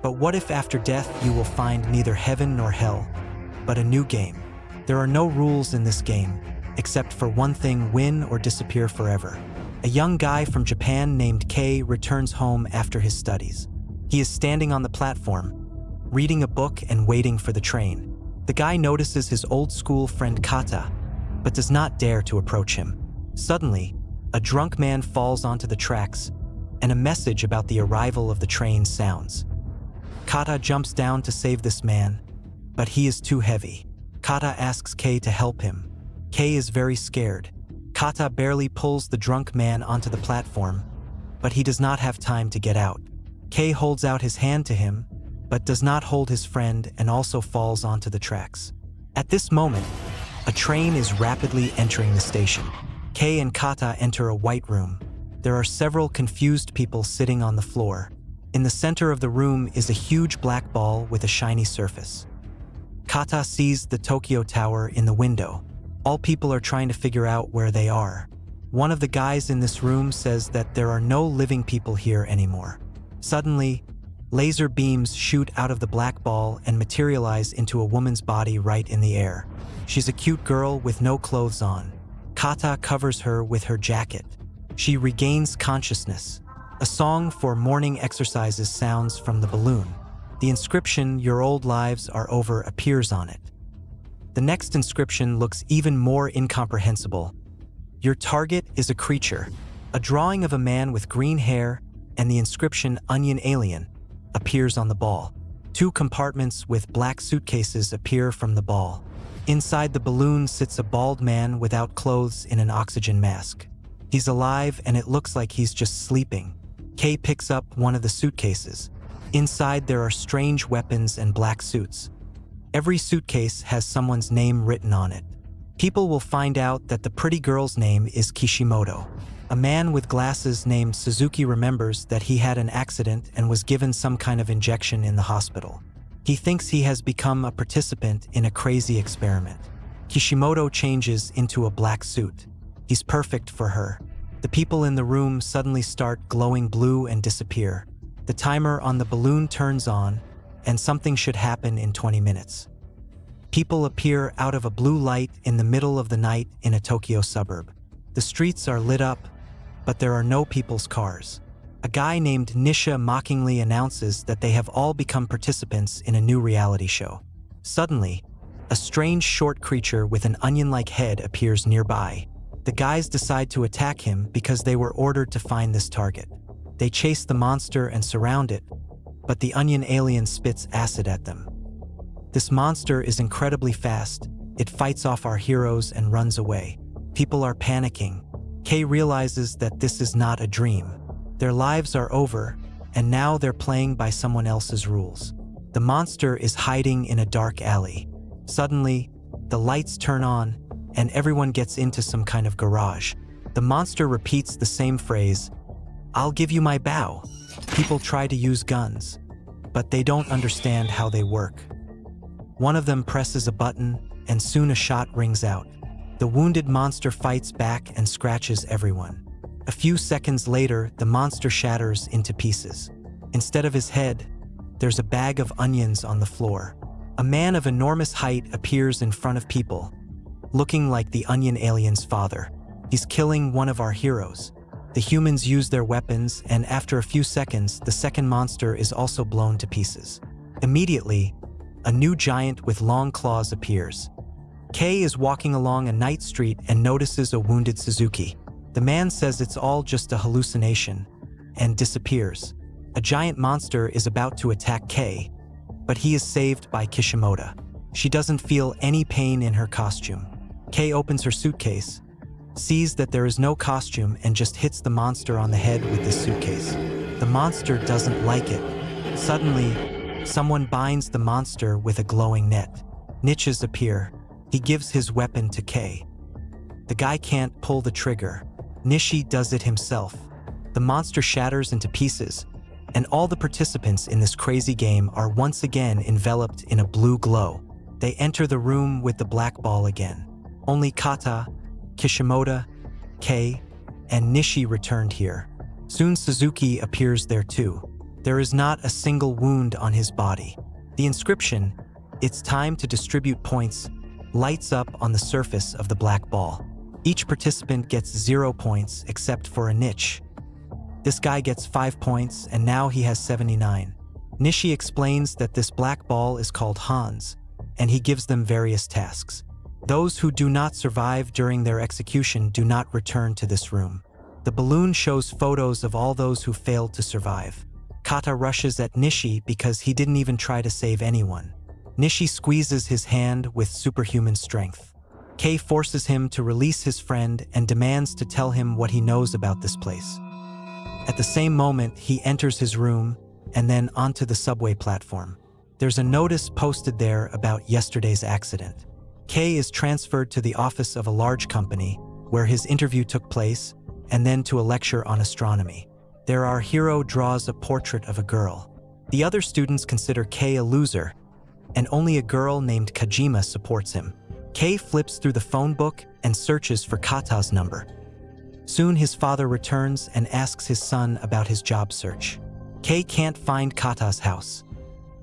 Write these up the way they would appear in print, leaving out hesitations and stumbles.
But what if after death you will find neither heaven nor hell, but a new game? There are no rules in this game, except for one thing: win or disappear forever. A young guy from Japan named Kei returns home after his studies. He is standing on the platform, reading a book and waiting for the train. The guy notices his old school friend Kata, but does not dare to approach him. Suddenly, a drunk man falls onto the tracks, and a message about the arrival of the train sounds. Kata jumps down to save this man, but he is too heavy. Kata asks Kei to help him. Kei is very scared. Kata barely pulls the drunk man onto the platform, but he does not have time to get out. Kei holds out his hand to him, but does not hold his friend and also falls onto the tracks. At this moment, a train is rapidly entering the station. Kei and Kata enter a white room. There are several confused people sitting on the floor. In the center of the room is a huge black ball with a shiny surface. Kata sees the Tokyo Tower in the window. All people are trying to figure out where they are. One of the guys in this room says that there are no living people here anymore. Suddenly, laser beams shoot out of the black ball and materialize into a woman's body right in the air. She's a cute girl with no clothes on. Kata covers her with her jacket. She regains consciousness. A song for morning exercises sounds from the balloon. The inscription, "Your old lives are over," appears on it. The next inscription looks even more incomprehensible. "Your target is a creature." A drawing of a man with green hair and the inscription "Onion Alien" appears on the ball. Two compartments with black suitcases appear from the ball. Inside the balloon sits a bald man without clothes in an oxygen mask. He's alive and it looks like he's just sleeping. Kei picks up one of the suitcases. Inside there are strange weapons and black suits. Every suitcase has someone's name written on it. People will find out that the pretty girl's name is Kishimoto. A man with glasses named Suzuki remembers that he had an accident and was given some kind of injection in the hospital. He thinks he has become a participant in a crazy experiment. Kishimoto changes into a black suit. He's perfect for her. The people in the room suddenly start glowing blue and disappear. The timer on the balloon turns on, and something should happen in 20 minutes. People appear out of a blue light in the middle of the night in a Tokyo suburb. The streets are lit up, but there are no people's cars. A guy named Nisha mockingly announces that they have all become participants in a new reality show. Suddenly, a strange short creature with an onion-like head appears nearby. The guys decide to attack him because they were ordered to find this target. They chase the monster and surround it, but the onion alien spits acid at them. This monster is incredibly fast. It fights off our heroes and runs away. People are panicking. Kei realizes that this is not a dream. Their lives are over, and now they're playing by someone else's rules. The monster is hiding in a dark alley. Suddenly, the lights turn on, and everyone gets into some kind of garage. The monster repeats the same phrase, "I'll give you my bow." People try to use guns, but they don't understand how they work. One of them presses a button, and soon a shot rings out. The wounded monster fights back and scratches everyone. A few seconds later, the monster shatters into pieces. Instead of his head, there's a bag of onions on the floor. A man of enormous height appears in front of people, looking like the onion alien's father. He's killing one of our heroes. The humans use their weapons, and after a few seconds, the second monster is also blown to pieces. Immediately, a new giant with long claws appears. Kei is walking along a night street and notices a wounded Suzuki. The man says it's all just a hallucination, and disappears. A giant monster is about to attack Kei, but he is saved by Kishimoto. She doesn't feel any pain in her costume. Kei opens her suitcase, sees that there is no costume, and just hits the monster on the head with this suitcase. The monster doesn't like it. Suddenly, someone binds the monster with a glowing net. Niches appear. He gives his weapon to Kei. The guy can't pull the trigger. Nishi does it himself. The monster shatters into pieces, and all the participants in this crazy game are once again enveloped in a blue glow. They enter the room with the black ball again. Only Kata, Kishimoto, Kei, and Nishi returned here. Soon Suzuki appears there too. There is not a single wound on his body. The inscription, "It's time to distribute points," lights up on the surface of the black ball. Each participant gets 0 points except for a niche. This guy gets 5 points and now he has 79. Nishi explains that this black ball is called Hans, and he gives them various tasks. Those who do not survive during their execution do not return to this room. The balloon shows photos of all those who failed to survive. Kata rushes at Nishi because he didn't even try to save anyone. Nishi squeezes his hand with superhuman strength. Kei forces him to release his friend and demands to tell him what he knows about this place. At the same moment, he enters his room and then onto the subway platform. There's a notice posted there about yesterday's accident. Kei is transferred to the office of a large company where his interview took place, and then to a lecture on astronomy. There our hero draws a portrait of a girl. The other students consider Kei a loser, and only a girl named Kajima supports him. Kei flips through the phone book and searches for Kata's number. Soon his father returns and asks his son about his job search. Kei can't find Kata's house.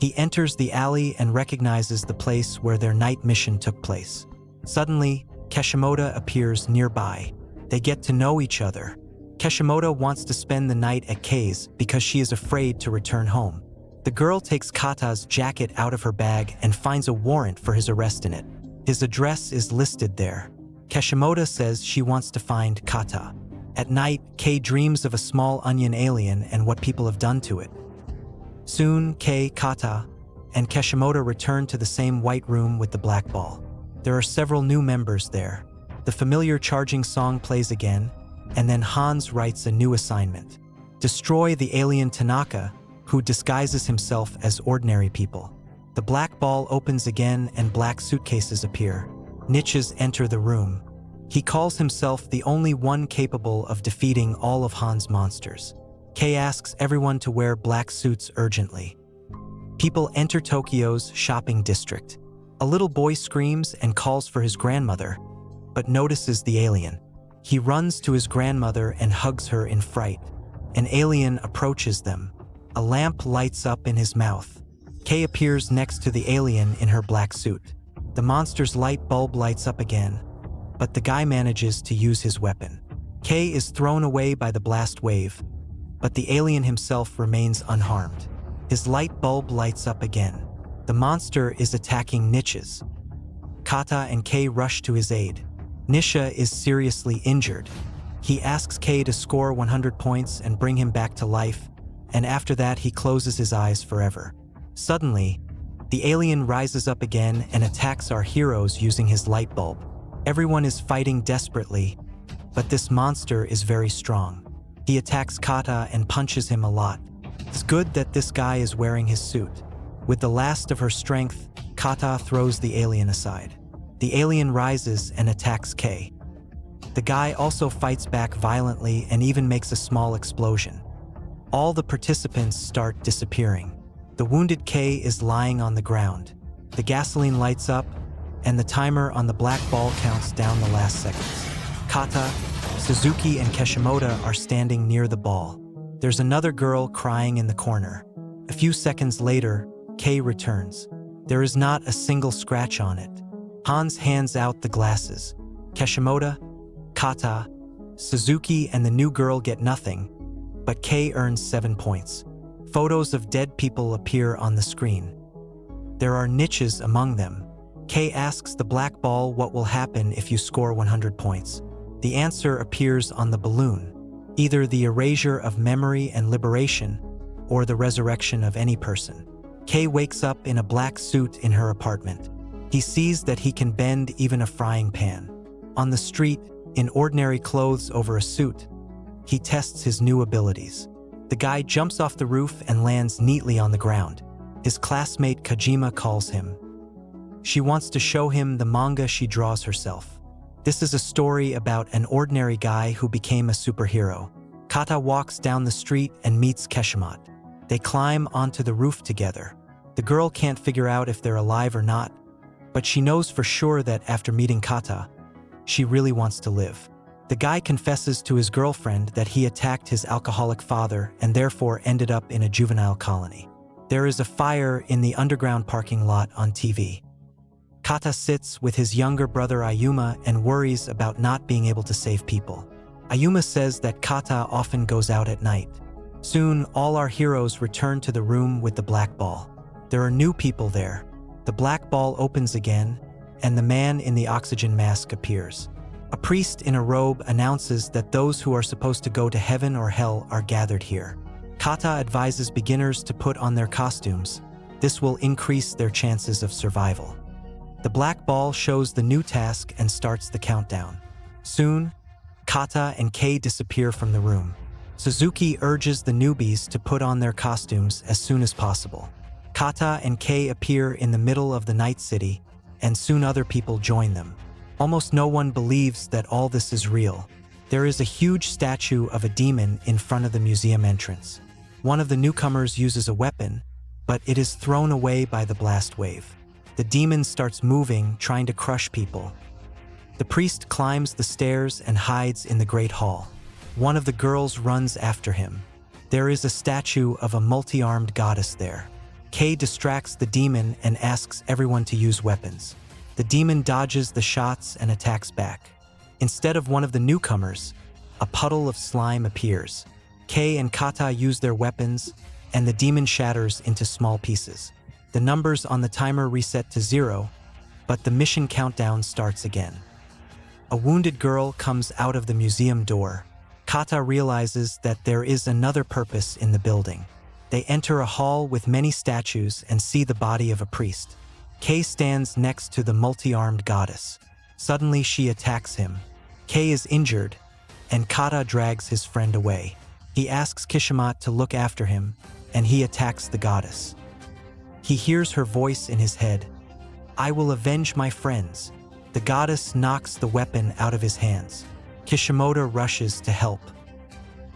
He enters the alley and recognizes the place where their night mission took place. Suddenly, Kishimoto appears nearby. They get to know each other. Kishimoto wants to spend the night at Kei's because she is afraid to return home. The girl takes Kata's jacket out of her bag and finds a warrant for his arrest in it. His address is listed there. Kishimoto says she wants to find Kata. At night, Kei dreams of a small onion alien and what people have done to it. Soon, Kei, Kata, and Kishimoto return to the same white room with the black ball. There are several new members there. The familiar charging song plays again, and then Hans writes a new assignment. Destroy the alien Tanaka, who disguises himself as ordinary people. The black ball opens again and black suitcases appear. Niches enter the room. He calls himself the only one capable of defeating all of Hans' monsters. Kei asks everyone to wear black suits urgently. People enter Tokyo's shopping district. A little boy screams and calls for his grandmother, but notices the alien. He runs to his grandmother and hugs her in fright. An alien approaches them. A lamp lights up in his mouth. Kei appears next to the alien in her black suit. The monster's light bulb lights up again, but the guy manages to use his weapon. Kei is thrown away by the blast wave, but the alien himself remains unharmed. His light bulb lights up again. The monster is attacking Niches. Kata and Kei rush to his aid. Nisha is seriously injured. He asks Kei to score 100 points and bring him back to life, and after that he closes his eyes forever. Suddenly, the alien rises up again and attacks our heroes using his light bulb. Everyone is fighting desperately, but this monster is very strong. He attacks Kata and punches him a lot. It's good that this guy is wearing his suit. With the last of her strength, Kata throws the alien aside. The alien rises and attacks Kei. The guy also fights back violently and even makes a small explosion. All the participants start disappearing. The wounded Kei is lying on the ground. The gasoline lights up, and the timer on the black ball counts down the last seconds. Kata, Suzuki, and Kishimoto are standing near the ball. There's another girl crying in the corner. A few seconds later, Kei returns. There is not a single scratch on it. Hans hands out the glasses. Kishimoto, Kata, Suzuki, and the new girl get nothing, but Kei earns 7 points. Photos of dead people appear on the screen. There are niches among them. Kei asks the black ball what will happen if you score 100 points. The answer appears on the balloon, either the erasure of memory and liberation, or the resurrection of any person. Kei wakes up in a black suit in her apartment. He sees that he can bend even a frying pan. On the street, in ordinary clothes over a suit, he tests his new abilities. The guy jumps off the roof and lands neatly on the ground. His classmate Kajima calls him. She wants to show him the manga she draws herself. This is a story about an ordinary guy who became a superhero. Kata walks down the street and meets Kishimoto. They climb onto the roof together. The girl can't figure out if they're alive or not, but she knows for sure that after meeting Kata, she really wants to live. The guy confesses to his girlfriend that he attacked his alcoholic father and therefore ended up in a juvenile colony. There is a fire in the underground parking lot on TV. Kata sits with his younger brother Ayuma and worries about not being able to save people. Ayuma says that Kata often goes out at night. Soon, all our heroes return to the room with the black ball. There are new people there. The black ball opens again, and the man in the oxygen mask appears. A priest in a robe announces that those who are supposed to go to heaven or hell are gathered here. Kata advises beginners to put on their costumes. This will increase their chances of survival. The black ball shows the new task and starts the countdown. Soon, Kata and Kei disappear from the room. Suzuki urges the newbies to put on their costumes as soon as possible. Kata and Kei appear in the middle of the night city, and soon other people join them. Almost no one believes that all this is real. There is a huge statue of a demon in front of the museum entrance. One of the newcomers uses a weapon, but it is thrown away by the blast wave. The demon starts moving, trying to crush people. The priest climbs the stairs and hides in the great hall. One of the girls runs after him. There is a statue of a multi-armed goddess there. Kei distracts the demon and asks everyone to use weapons. The demon dodges the shots and attacks back. Instead of one of the newcomers, a puddle of slime appears. Kei and Kata use their weapons, and the demon shatters into small pieces. The numbers on the timer reset to 0, but the mission countdown starts again. A wounded girl comes out of the museum door. Kata realizes that there is another purpose in the building. They enter a hall with many statues and see the body of a priest. Kei stands next to the multi-armed goddess. Suddenly she attacks him. Kei is injured, and Kata drags his friend away. He asks Kishimat to look after him, and he attacks the goddess. He hears her voice in his head. "I will avenge my friends." The goddess knocks the weapon out of his hands. Kishimoto rushes to help.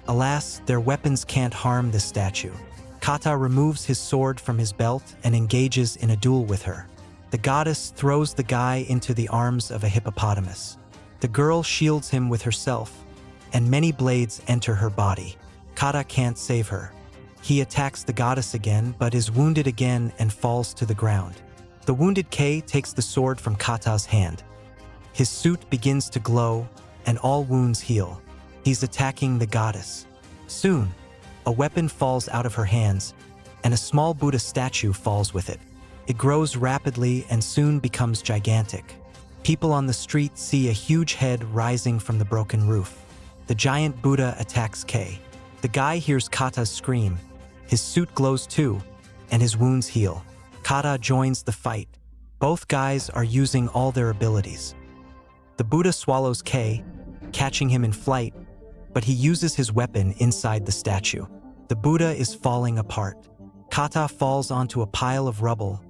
Alas, their weapons can't harm the statue. Kata removes his sword from his belt and engages in a duel with her. The goddess throws the guy into the arms of a hippopotamus. The girl shields him with herself, and many blades enter her body. Kata can't save her. He attacks the goddess again, but is wounded again and falls to the ground. The wounded Kei takes the sword from Kata's hand. His suit begins to glow, and all wounds heal. He's attacking the goddess. Soon, a weapon falls out of her hands, and a small Buddha statue falls with it. It grows rapidly and soon becomes gigantic. People on the street see a huge head rising from the broken roof. The giant Buddha attacks Kei. The guy hears Kata's scream. His suit glows too, and his wounds heal. Kata joins the fight. Both guys are using all their abilities. The Buddha swallows Kei, catching him in flight, but he uses his weapon inside the statue. The Buddha is falling apart. Kata falls onto a pile of rubble,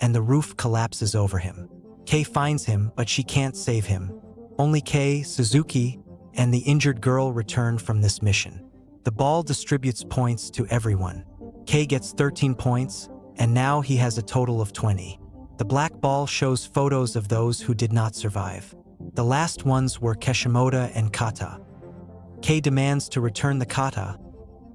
and the roof collapses over him. Kei finds him, but she can't save him. Only Kei, Suzuki, and the injured girl return from this mission. The ball distributes points to everyone. Kei gets 13 points, and now he has a total of 20. The black ball shows photos of those who did not survive. The last ones were Kishimoto and Kata. Kei demands to return the kata,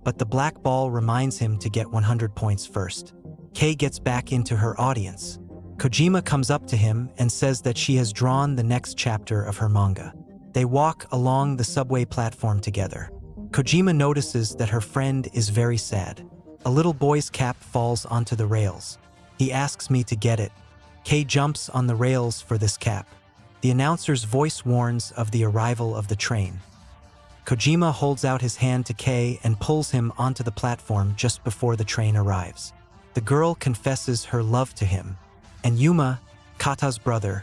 but the black ball reminds him to get 100 points first. Kei gets back into her audience. Kojima comes up to him and says that she has drawn the next chapter of her manga. They walk along the subway platform together. Kojima notices that her friend is very sad. A little boy's cap falls onto the rails. He asks me to get it. Kei jumps on the rails for this cap. The announcer's voice warns of the arrival of the train. Kojima holds out his hand to Kei and pulls him onto the platform just before the train arrives. The girl confesses her love to him, and Yuma, Kata's brother,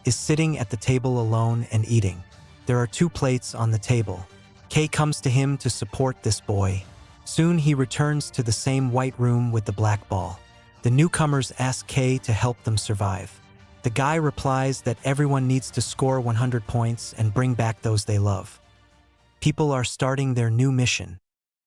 is sitting at the table alone and eating. There are 2 plates on the table. Kei comes to him to support this boy. Soon he returns to the same white room with the black ball. The newcomers ask Kei to help them survive. The guy replies that everyone needs to score 100 points and bring back those they love. People are starting their new mission.